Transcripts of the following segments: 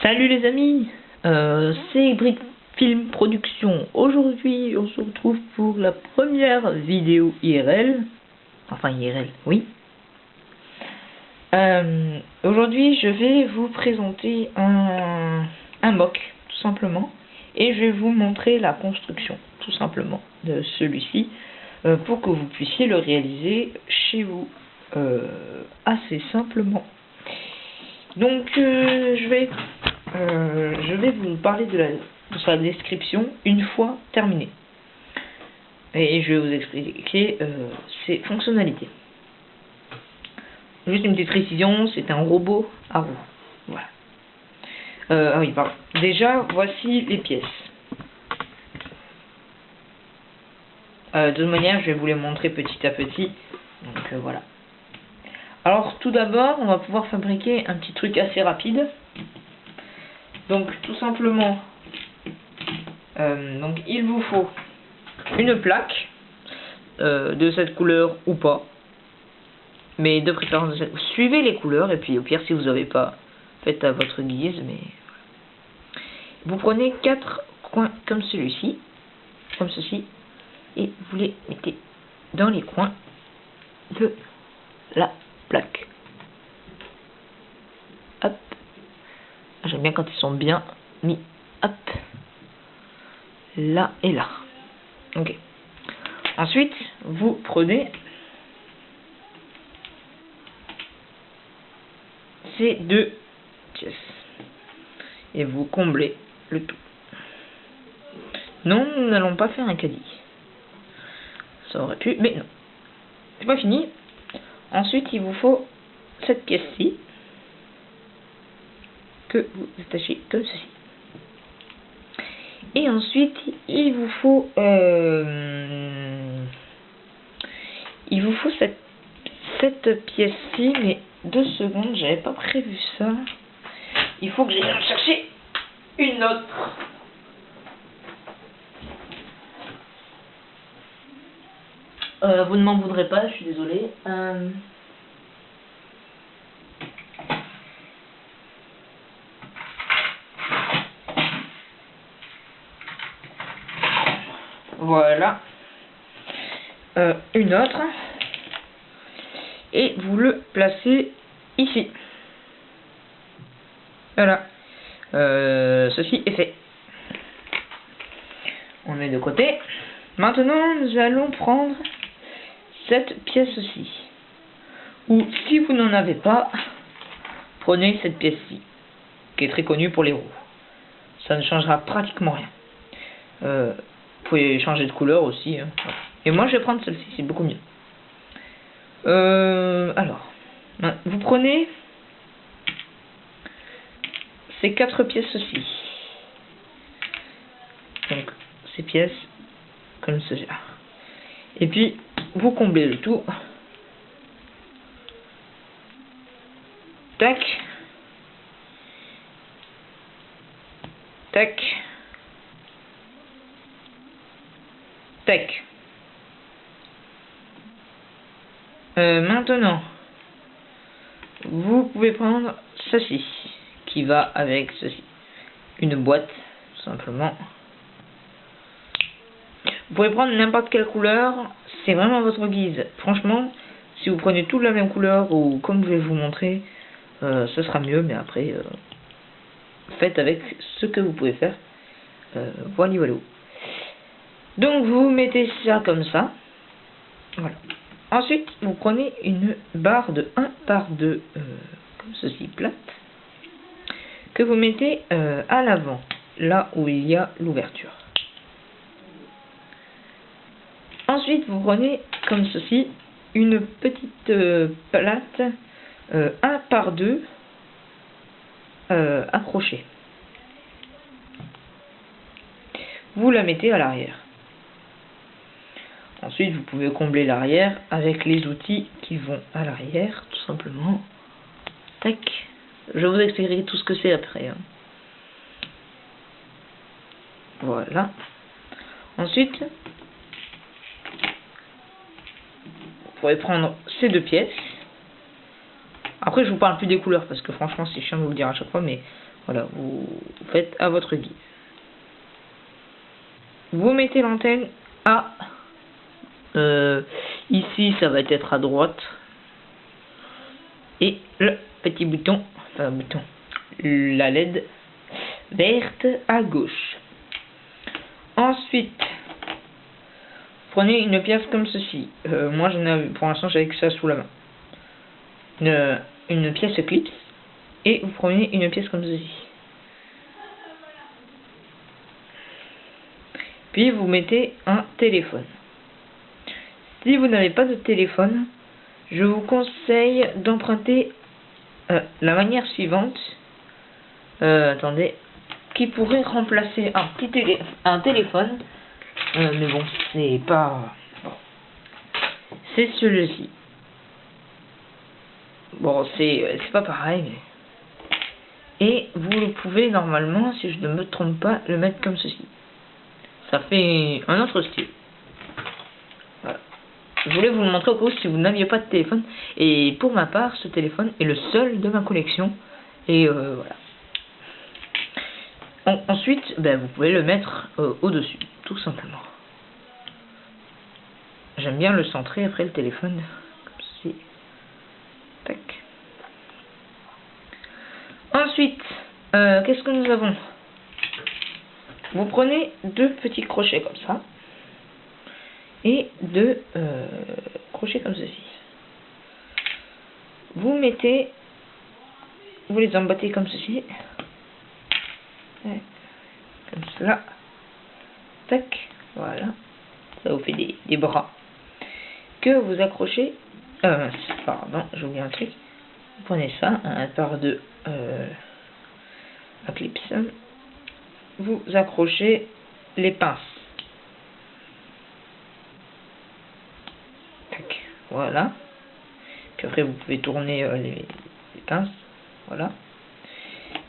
Salut les amis, c'est Brick Film Production. Aujourd'hui, on se retrouve pour la première vidéo IRL. Enfin IRL, oui. Aujourd'hui, je vais vous présenter un mock, tout simplement. Et je vais vous montrer la construction, tout simplement, de celui-ci. Pour que vous puissiez le réaliser chez vous. Assez simplement. Donc, je vais vous parler de sa description une fois terminé. Et je vais vous expliquer ses fonctionnalités. Juste une petite précision, c'est un robot à roues. Voilà. Ah oui, pardon. Déjà, voici les pièces. De toute manière, je vais vous les montrer petit à petit. Donc voilà. Alors tout d'abord, on va pouvoir fabriquer un petit truc assez rapide. Donc tout simplement, donc il vous faut une plaque de cette couleur ou pas. Mais de préférence, suivez les couleurs et puis au pire si vous n'avez pas, faites à votre guise. Mais vous prenez 4 coins comme celui-ci, comme ceci, et vous les mettez dans les coins de la plaque. Hop. J'aime bien quand ils sont bien mis. Hop. Là et là. Ok. Ensuite, vous prenez ces deux pièces et vous comblez le tout. Non, nous n'allons pas faire un caddie. Ça aurait pu, mais non. C'est pas fini. Ensuite, il vous faut cette pièce-ci que vous attachez comme ceci. Et ensuite, il vous faut cette pièce-ci, mais 2 secondes, j'avais pas prévu ça. Il faut que j'aille en chercher une autre. Vous ne m'en voudrez pas, je suis désolé. Voilà. Une autre. Et vous le placez ici. Voilà. Ceci est fait. On met de côté. Maintenant, nous allons prendre cette pièce-ci. Ou si vous n'en avez pas, prenez cette pièce-ci, qui est très connue pour les roues. Ça ne changera pratiquement rien. Vous pouvez changer de couleur aussi. Hein. Et moi, je vais prendre celle-ci, c'est beaucoup mieux. Alors, vous prenez ces 4 pièces-ci. Donc, ces pièces comme ceci. Et puis, vous comblez le tout. Tac. Tac. Tac. Maintenant, vous pouvez prendre ceci, qui va avec ceci. Une boîte, tout simplement. Vous pouvez prendre n'importe quelle couleur, c'est vraiment votre guise. Franchement, si vous prenez tout de la même couleur, ou comme je vais vous montrer, ce sera mieux, mais après, faites avec ce que vous pouvez faire. Voilà. Donc, vous mettez ça comme ça. Voilà. Ensuite, vous prenez une barre de 1 par 2, comme ceci, plate, que vous mettez à l'avant, là où il y a l'ouverture. Ensuite, vous prenez, comme ceci, une petite plate 1 par 2 accrochée. Vous la mettez à l'arrière. Ensuite, vous pouvez combler l'arrière avec les outils qui vont à l'arrière, tout simplement. Tac. Je vous expliquerai tout ce que c'est après. Hein. Voilà. Ensuite, vous pourrez prendre ces 2 pièces. Après, je vous parle plus des couleurs parce que franchement, c'est chiant de vous le dire à chaque fois, mais voilà, vous faites à votre guise. Vous mettez l'antenne à... ici, ça va être à droite. Et le petit bouton, enfin bouton, la LED verte à gauche. Ensuite, prenez une pièce comme ceci. Moi, j'en ai, pour l'instant, j'avais que ça sous la main. Une pièce clips. Et vous prenez une pièce comme ceci. Puis, vous mettez un téléphone. Si vous n'avez pas de téléphone, je vous conseille d'emprunter la manière suivante. Attendez. Qui pourrait remplacer un téléphone. Mais bon, c'est pas... Bon. C'est celui-ci. Bon, c'est pas pareil, mais... Et vous pouvez normalement, si je ne me trompe pas, le mettre comme ceci. Ça fait un autre style. Voilà. Je voulais vous le montrer au cas où si vous n'aviez pas de téléphone. Et pour ma part, ce téléphone est le seul de ma collection. Et voilà. Ensuite, ben, vous pouvez le mettre au-dessus, tout simplement. J'aime bien le centrer après le téléphone. Comme ceci. Tac. Ensuite, qu'est-ce que nous avons? Vous prenez deux petits crochets comme ça. Et deux crochets comme ceci. Vous mettez... Vous les emboîtez comme ceci. Comme cela. Tac. Voilà. Ça vous fait des bras. Que vous accrochez... pardon, j'ai oublié un truc. Vous prenez ça, un par deux clips. Vous accrochez les pinces. Tac. Voilà. Puis après vous pouvez tourner les pinces. Voilà.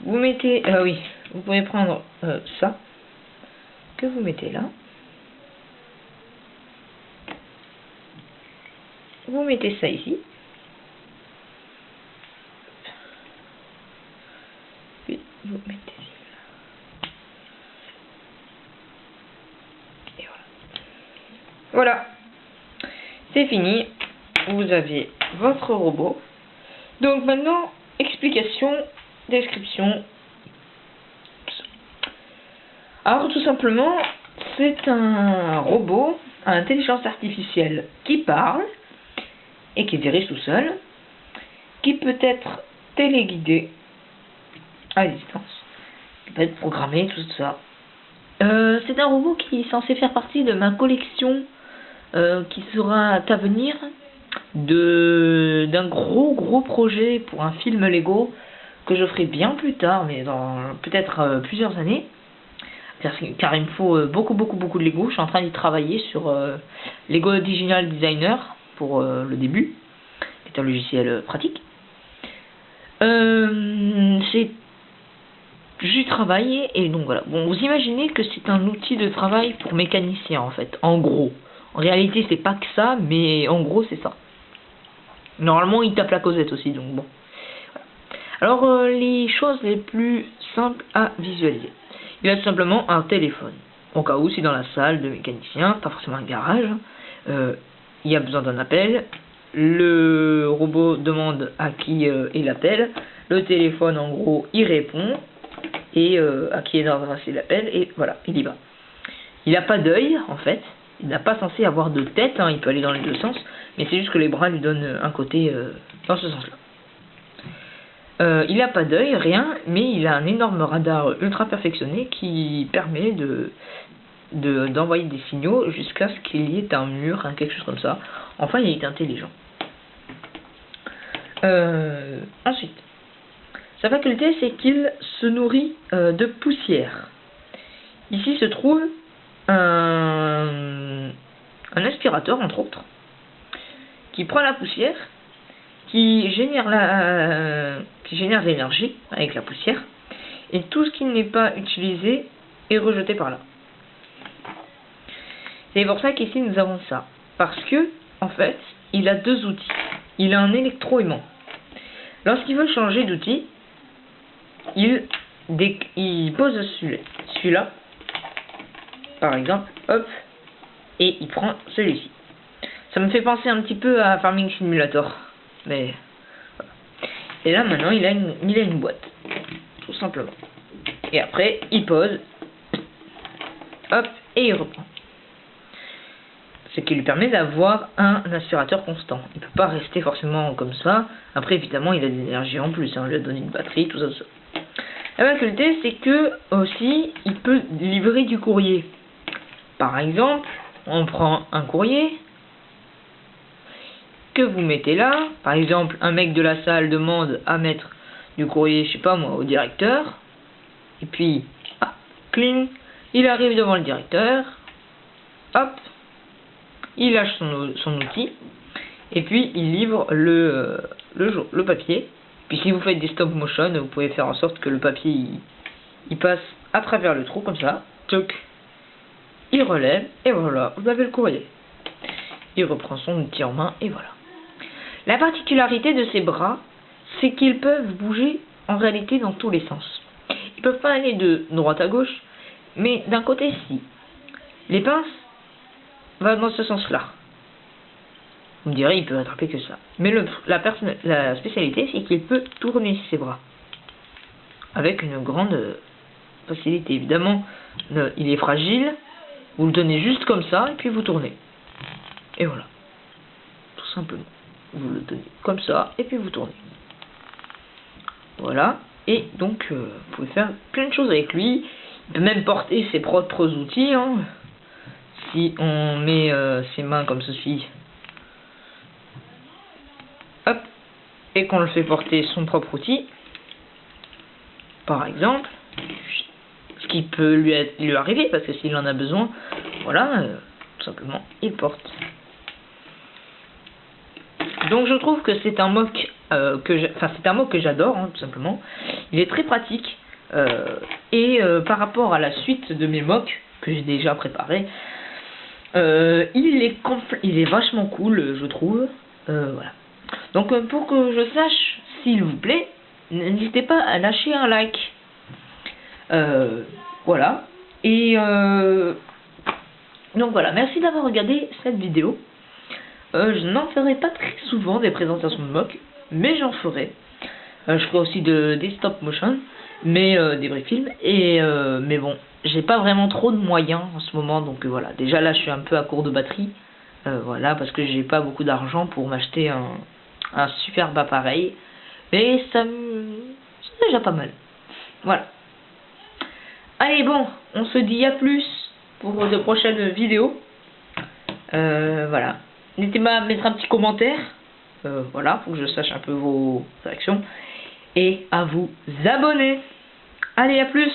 Vous mettez... oui. Vous pouvez prendre ça. Que vous mettez là. Vous mettez ça ici. Puis vous mettez là. Et voilà. Voilà. C'est fini. Vous avez votre robot. Donc maintenant, explication, description. Alors tout simplement, c'est un robot à intelligence artificielle qui parle et qui dirige tout seul, qui peut être téléguidé à distance, qui peut être programmé, tout ça. C'est un robot qui est censé faire partie de ma collection qui sera à venir d'un gros projet pour un film Lego que je ferai bien plus tard, mais dans peut-être plusieurs années. Car il me faut beaucoup de Lego. Je suis en train d'y travailler sur Lego Digital Designer pour le début. C'est un logiciel pratique. J'y travaille et donc voilà. Bon, vous imaginez que c'est un outil de travail pour mécaniciens en fait, en gros. En réalité, c'est pas que ça, mais en gros, c'est ça. Normalement, il tape la causette aussi, donc bon. Alors, les choses les plus simples à visualiser. Il a tout simplement un téléphone. Au cas où, si dans la salle de mécanicien, pas forcément un garage, il y a besoin d'un appel. Le robot demande à qui il appelle. Le téléphone, en gros, il répond. Et à qui est adressé l'appel. Et voilà, il y va. Il n'a pas d'œil, en fait. Il n'a pas censé avoir de tête. Hein, il peut aller dans les deux sens. Mais c'est juste que les bras lui donnent un côté dans ce sens-là. Il n'a pas d'œil, rien, mais il a un énorme radar ultra perfectionné qui permet d'envoyer des signaux jusqu'à ce qu'il y ait un mur, hein, quelque chose comme ça. Enfin, il est intelligent. Ensuite, sa faculté, c'est qu'il se nourrit de poussière. Ici se trouve un aspirateur, entre autres, qui prend la poussière, qui génère de l'énergie avec la poussière, et tout ce qui n'est pas utilisé est rejeté par là. C'est pour ça qu'ici nous avons ça, parce que en fait il a deux outils. Il a un électroaimant. Lorsqu'il veut changer d'outil, il pose celui-là, par exemple, hop, et il prend celui-ci. Ça me fait penser un petit peu à Farming Simulator, mais voilà. Et là maintenant il a une boîte, tout simplement. Et après il pose, hop, et il reprend. Ce qui lui permet d'avoir un aspirateur constant. Il peut pas rester forcément comme ça. Après évidemment il a de l'énergie en plus, hein. On lui a donné une batterie, tout ça, tout ça. La faculté c'est que aussi il peut livrer du courrier. Par exemple, on prend un courrier que vous mettez là. Par exemple, un mec de la salle demande à mettre du courrier, je sais pas moi, au directeur. Et puis, cling, il arrive devant le directeur. Hop, il lâche son outil. Et puis, il livre le papier. Puis, si vous faites des stop motion, vous pouvez faire en sorte que le papier il passe à travers le trou comme ça. Toc. Il relève et voilà, vous avez le courrier. Il reprend son outil en main et voilà. La particularité de ces bras, c'est qu'ils peuvent bouger en réalité dans tous les sens. Ils peuvent pas aller de droite à gauche, mais d'un côté-ci. Les pinces vont dans ce sens-là. Vous me direz, il peut attraper que ça. Mais la spécialité, c'est qu'il peut tourner ses bras. Avec une grande facilité. Évidemment, il est fragile. Vous le tenez juste comme ça, et puis vous tournez. Et voilà. Tout simplement. Vous le tenez comme ça, et puis vous tournez. Voilà. Et donc, vous pouvez faire plein de choses avec lui. Il peut même porter ses propres outils. Hein. Si on met ses mains comme ceci. Hop. Et qu'on le fait porter son propre outil. Par exemple. Ce qui peut lui arriver, parce que s'il en a besoin, voilà, tout simplement, il porte. Donc je trouve que c'est un mock c'est un mock que j'adore, hein, tout simplement. Il est très pratique, et par rapport à la suite de mes mocks, que j'ai déjà préparé, il est vachement cool, je trouve. Voilà. Donc pour que je sache, s'il vous plaît, n'hésitez pas à lâcher un like. Voilà. Et donc voilà, merci d'avoir regardé cette vidéo. Je n'en ferai pas très souvent des présentations de mock, mais j'en ferai. Je ferai aussi des stop motion, mais des vrais films. Et mais bon, j'ai pas vraiment trop de moyens en ce moment, donc voilà. Déjà là, je suis un peu à court de batterie, voilà, parce que j'ai pas beaucoup d'argent pour m'acheter un superbe appareil. Mais c'est déjà pas mal. Voilà. Allez, bon, on se dit à plus pour de prochaines vidéos. Voilà. N'hésitez pas à mettre un petit commentaire. Voilà, pour que je sache un peu vos réactions. Et à vous abonner. Allez, à plus.